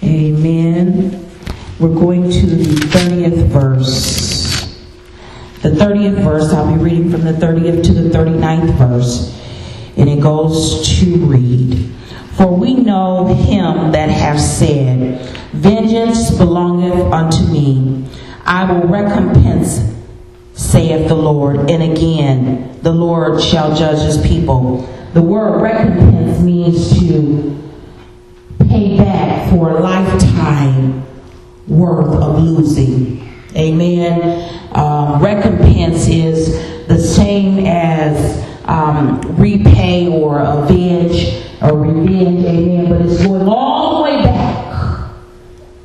Amen. We're going to the 30th verse. The 30th verse, I'll be reading from the 30th to the 39th verse. And it goes to read, For we know him that hath said, Vengeance belongeth unto me. I will recompense, saith the Lord. And again, the Lord shall judge his people. The word recompense means to pay back for a lifetime worth of losing. Amen. Recompense is the same as repay or avenge or revenge. Amen. But it's going all the way back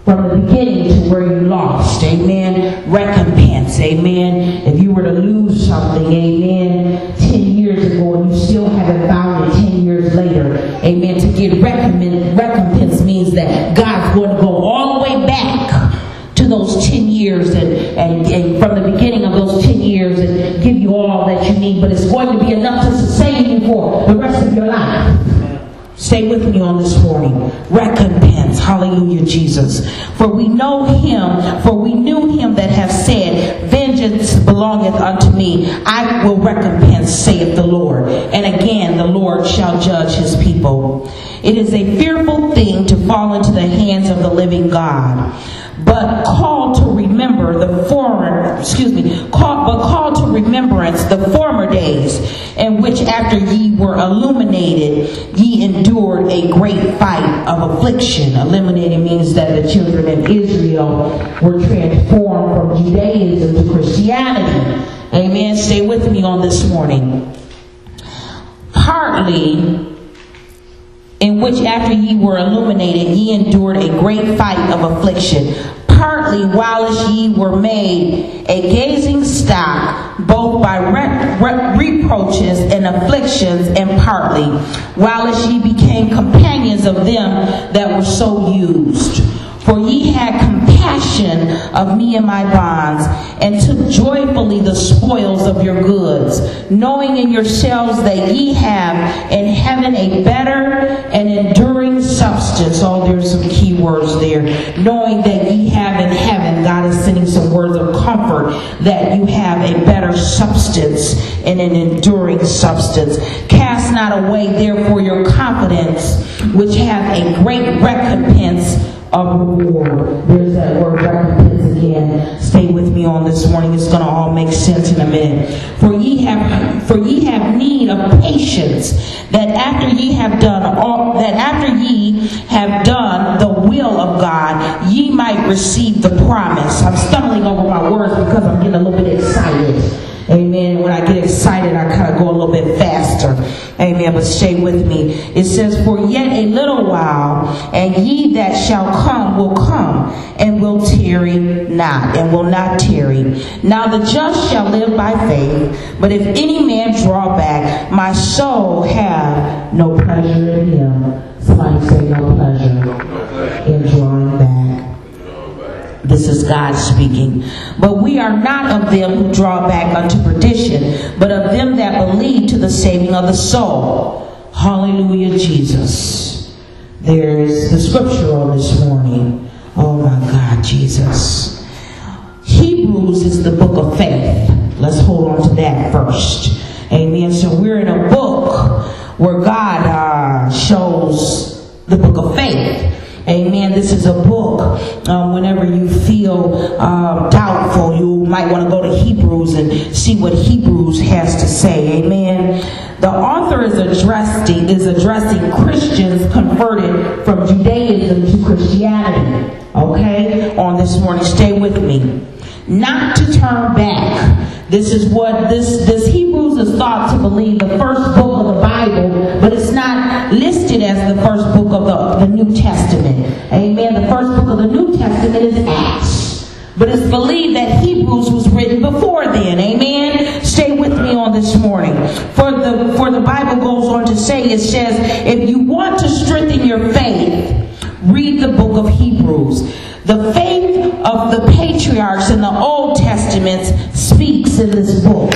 from the beginning to where you lost. Amen. Recompense. Amen. If you were to lose something, amen, 10 years ago and you still haven't found it 10 years later, amen, to get recompense means that God's going to go all the way back to those 10 years and from the beginning of those 10 years and give you all that you need, but it's going to be enough to sustain you for the rest of your life. Stay with me on this morning. Recompense. Hallelujah, Jesus. For we knew him that hath said, Vengeance belongeth unto me. I will recompense, saith the Lord. And again, the Lord shall judge his people. It is a fearful thing to fall into the hands of the living God. But call to remembrance the former days, in which after ye were illuminated, ye endured a great fight of affliction. Illuminated means that the children of Israel were transformed from Judaism to Christianity. Amen. Stay with me on this morning. Partly, in which after ye were illuminated, ye endured a great fight of affliction. Partly, whilst ye were made a gazing stock, both by reproaches and afflictions, and partly, whilst ye became companions of them that were so used. For ye had compassion of me and my bonds, and took joyfully the spoils of your goods, knowing in yourselves that ye have in heaven a better and enduring substance. Oh, there's some key words there. Knowing that ye have in heaven, God is sending some words of comfort, that you have a better substance and an enduring substance. Cast not away therefore your confidence, which have a great recompense of reward. There's that word recompense again. Stay with me on this morning. It's going to all make sense in a minute. For ye have need of patience, that after ye have done the will of God, ye might receive the promise. I'm stumbling over my words because I'm getting a little bit excited. Amen. When I get excited, I kind of go a little bit faster. Amen. But stay with me. It says, For yet a little while, and ye that shall come will come, and will tarry not, and will not tarry. Now the just shall live by faith. But if any man draw back, my soul have no pleasure in him. Somebody say no pleasure in drawing back. This is God speaking. But we are not of them who draw back unto perdition, but of them that believe to the saving of the soul. Hallelujah, Jesus. There's the scripture on this morning. Oh my God, Jesus. Hebrews is the book of faith. Let's hold on to that first. Amen. So we're in a book where God shows the book of faith. Amen. This is a book. Whenever you feel doubtful, you might want to go to Hebrews and see what Hebrews has to say. Amen. The author is addressing Christians converted from Judaism to Christianity. Okay? On this morning, stay with me. Not to turn back. This is what this Hebrews is thought to believe the first book of the Bible, but it's not listed as the first book of the New Testament. Amen. The first book of the New Testament is Acts, but it's believed that Hebrews was written before then. Amen. Stay with me on this morning. For the Bible goes on to say, it says, if you want to strengthen your faith, read the book of Hebrews. The faith of the patriarchs in the Old Testament speaks in this book.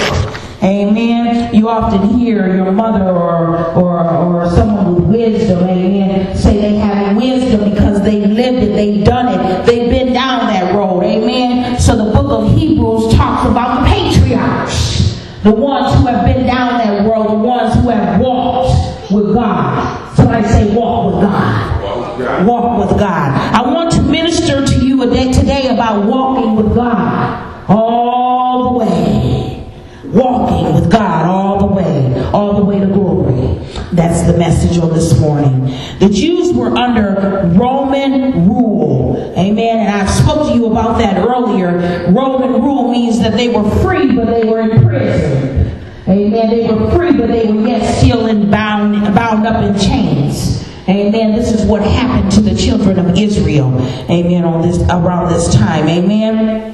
Amen. You often hear your mother or someone with wisdom, amen, say they have wisdom because they lived in they've done it. They've been down that road. Amen. So the book of Hebrews talks about the patriarchs, the ones who have been down that road, the ones who have walked with God. Somebody say, walk with God. Walk with God. I want to minister to you today about walking with God all the way. Walking with God all the way to glory. That's the message on this morning. The Jews were under Roman rule. Amen. And I spoke to you about that earlier. Roman rule means that they were free, but they were in prison. Amen. They were free, but they were yet still bound up in chains. Amen. This is what happened to the children of Israel. Amen. Around this time. Amen.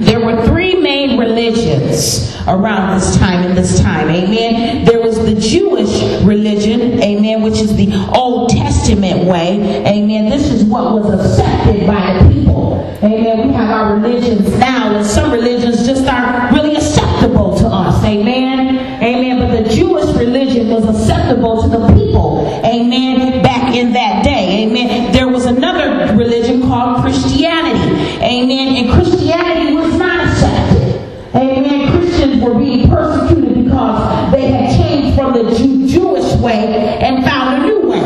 There were three main religions around this time. Amen. There was the Jewish religion, amen, which is the Old Testament way. Amen. This is what was accepted by the people. Amen. We have our religions now, and some religions just aren't really acceptable to us. Amen. Amen. But the Jewish religion was acceptable to the people. Amen. Back in that day. Amen. There was another religion called Christianity. Amen. And Christianity was not accepted. Amen. Christians were being persecuted because they had changed from the Jewish way and found a new way.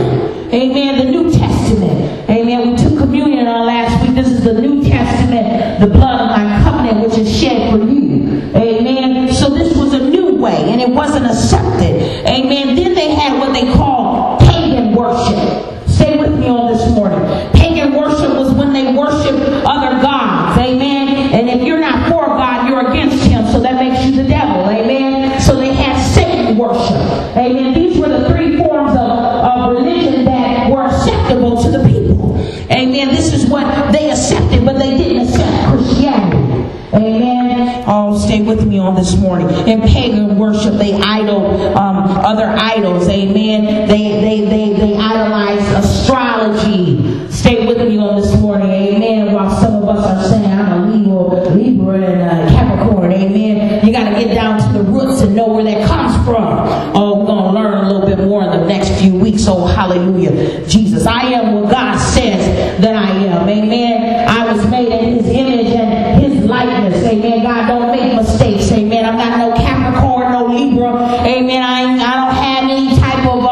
Amen. The New Testament. Amen. We took communion on last week. This is the New Testament, the blood of my covenant, which is shed for you. Amen. So this was a new way, and it wasn't accepted. Amen. Then they had what they call pagan worship. Stay with me on this morning. Pagan worship was when they worshiped other gods. Amen. And if you're not for God, you're against him. So that makes you the devil. Amen. So they had Satan worship. Amen. These were the three forms of religion that were acceptable to the people. Amen. This is what they accepted, but they didn't accept Christianity. Amen. Oh, stay with me on this morning. In pagan worship, they idol other idols. Amen. They idolize astrology. Stay with me on this morning. Amen. While some of us are saying, I'm a Libra and Capricorn. Amen. You got to get down to the roots and know where that comes from. Oh, we're going to learn a little bit more in the next few weeks. Oh, hallelujah. Jesus, I am what God says that I am. Amen. I was made in his image and his likeness. Amen. God don't make mistakes. Amen. I'm not no Capricorn, no Libra. Amen. I don't have any type of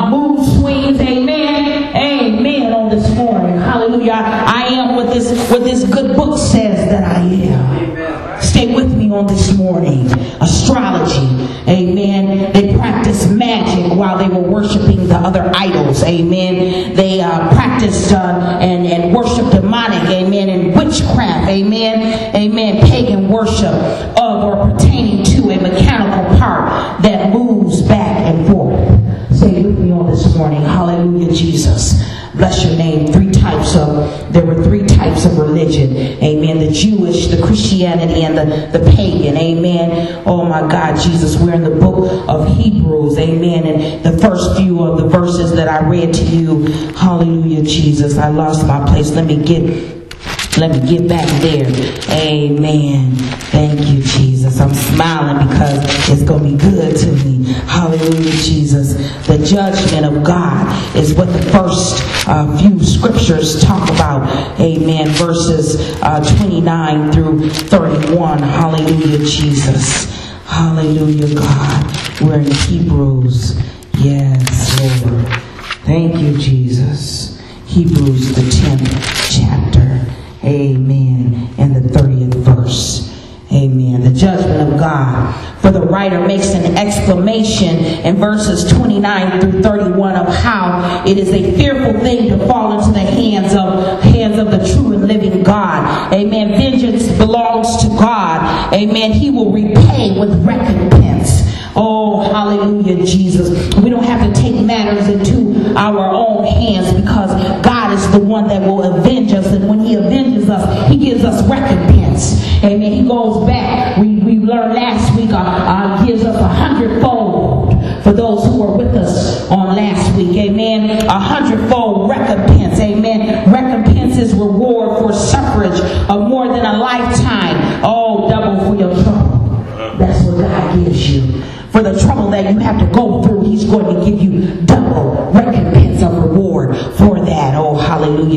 mood swings. Amen. Amen. On this morning. Hallelujah. I am what this good book says that I am. Stay with me on this morning. Astrology. Amen. They practiced magic while they were worshiping the other idols. Amen. They practiced and worshiped demonic. Amen. And witchcraft. Amen. Amen. Pagan worship of or pertaining to a mechanical part that moves back and forth. Stay with me on this morning. Hallelujah, Jesus. Bless your name. There were three types of religion. Amen. The Jewish, the Christianity, and the pagan. Amen. Oh my God, Jesus. We're in the book of Hebrews. Amen. And the first few of the verses that I read to you. Hallelujah, Jesus. I lost my place. Let me get back there. Amen. Thank you, Jesus. I'm smiling because it's going to be good to me. Hallelujah, Jesus. The judgment of God is what the first few scriptures talk about. Amen. Verses 29 through 31. Hallelujah, Jesus. Hallelujah, God. We're in Hebrews. Yes, Lord. Thank you, Jesus. Hebrews, the 10th chapter. Amen. And the 30th verse. Amen. The judgment of God. For the writer makes an exclamation in verses 29 through 31 of how it is a fearful thing to fall into the hands of the true and living God. Amen. Vengeance belongs to God. Amen. He will repay with recompense. Oh, hallelujah, Jesus. We don't have to take matters into our own hands because God is the one that will avenge us. And when he avenges us, he gives us recompense. Amen. He goes back. We learned last week, gives us 100-fold for those who were with us on last week. Amen. 100-fold recompense. Amen. Recompense is reward for suffrage of more than a lifetime. Oh, double for your trouble. That's what God gives you. For the trouble that you have to go through, he's going to give you double recompense of reward for that. Oh, hallelujah.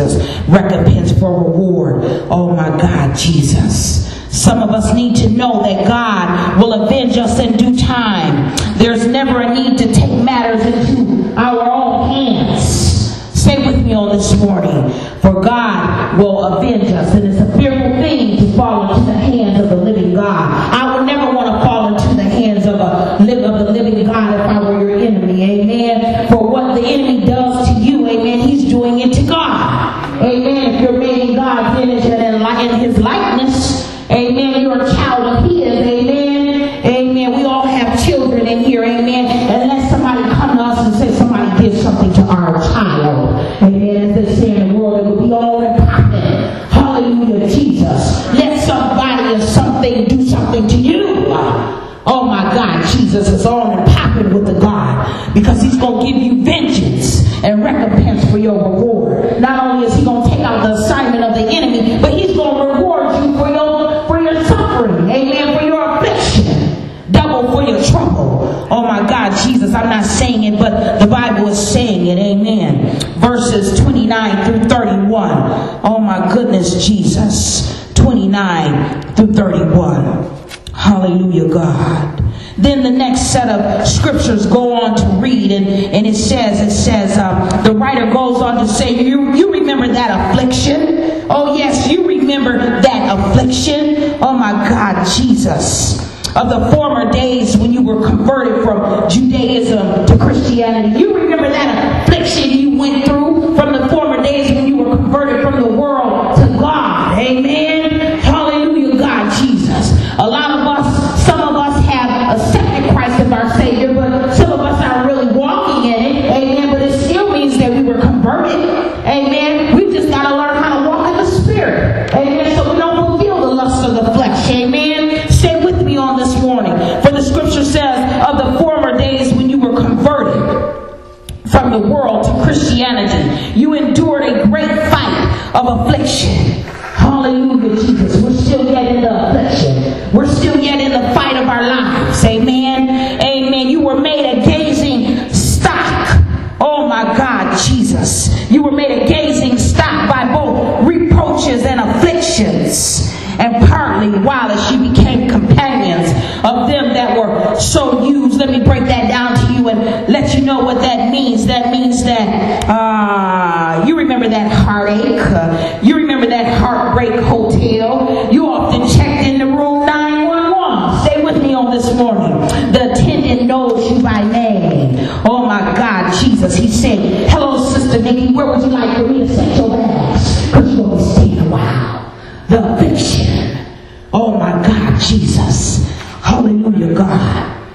Jesus, recompense for reward. Oh my God, Jesus. Some of us need to know that God will avenge us in due time. There's never a need to take matters into our own hands. Stay with me on this morning. For God will avenge us. And it's a fearful thing to fall into the hands of the living God. I would never want to fall into the hands of the living God if I were your enemy. Amen. For what the enemy does to you, amen, he's doing it to God. Amen. If you're made in God's image and in his likeness, amen, you're a child of his. Amen. Amen. We all have children in here. Amen. And let somebody come to us and say somebody did something to our child. Amen. As they say in the world, it would be all in popping. Hallelujah, Jesus. Let somebody or something do something to you. Oh my God, Jesus is on and popping with the God, because he's going to give you vengeance and recompense for your reward. Not only is he going to take out the assignment of the enemy, but he's going to reward you for your suffering. Amen. For your affliction. Double for your trouble. Oh my God, Jesus, I'm not saying it, but the Bible is saying it. Amen. Verses 29 through 31. Oh my goodness, Jesus. 29 through 31. Hallelujah, God. Then the next set of scriptures go on to read, and it says, the writer goes on to say, you remember that affliction? Oh yes, you remember that affliction? Oh my God, Jesus. Of the former days when you were converted from Judaism to Christianity. You remember that affliction you went through from the former days when you were converted from the world to God. Amen. Hallelujah, God, Jesus. A lot of us, some of us have accepted Christ as our Savior, but some of us aren't really walking in it. Amen. But it still means that we were converted. Amen. We just got to learn how to walk in the Spirit. Amen. So we don't fulfill the lust of the flesh. Amen. Stay with me on this morning. For the scripture says, of the former days when you were converted from the world to Christianity, you endured a great fight of affliction. Hallelujah, Jesus. We're still yet in the affliction. We're still yet in the fight of our lives. Amen. Amen. You were made a gazing stock. Oh my God, Jesus. You were made a gazing stock by both reproaches and afflictions. And partly whilst you became companions of them that were so used. Let me break that down to you and let you know what that means. That means that you remember that heartache. You remember that heartbreak hotel. You often checked in the room 911. Stay with me on this morning. The attendant knows you by name. Oh my God, Jesus. He said, hello, Sister Nikki. Where would you like for me to set your bags? Because you're going to stay a while. The affliction. Oh my God, Jesus. Hallelujah, God.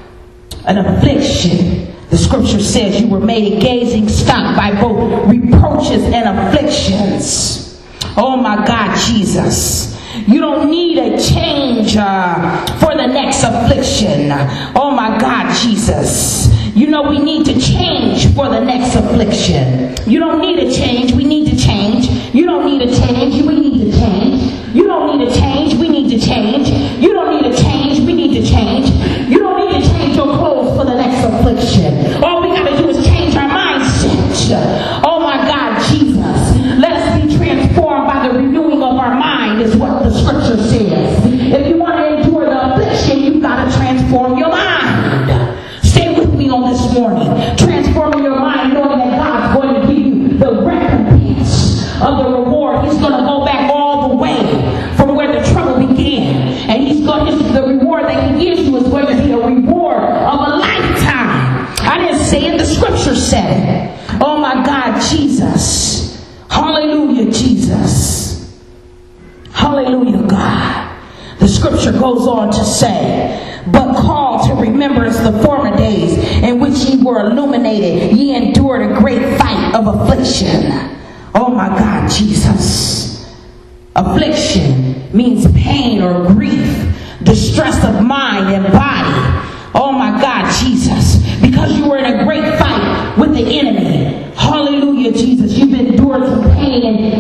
An affliction. The scripture says you were made a gazing stock by both reproaches and afflictions. Oh my God, Jesus. You don't need a change for the next affliction. Oh my God, Jesus. You know we need to change for the next affliction. You don't need a change. We need to change. You don't need a change. We need to change. You don't need a change. We need to change. You don't need a change. We need to change. You don't need to change your clothes for the next affliction. All we got to do is change our mindset. Oh my God, Jesus. Let us be transformed by the renewing of our mind is what the scripture says. If you want to endure the affliction, you've got to transform your mind. Stay with me on this morning. Transforming your mind, knowing that God's going to give you the recompense of the reward. He's going to go back all the way from where the trouble began. And the reward that he gives you is going to be a reward of a lifetime. I didn't say it, the scripture said it. Oh my God, Jesus. Hallelujah, Jesus. Hallelujah, God. The scripture goes on to say, but call to remembrance the former days in which ye were illuminated. Ye endured a great fight of affliction. Oh my God, Jesus. Affliction means pain or grief, distress of mind and body. Oh my God, Jesus. Because you were in a great fight with the enemy. Hallelujah, Jesus. You've endured some pain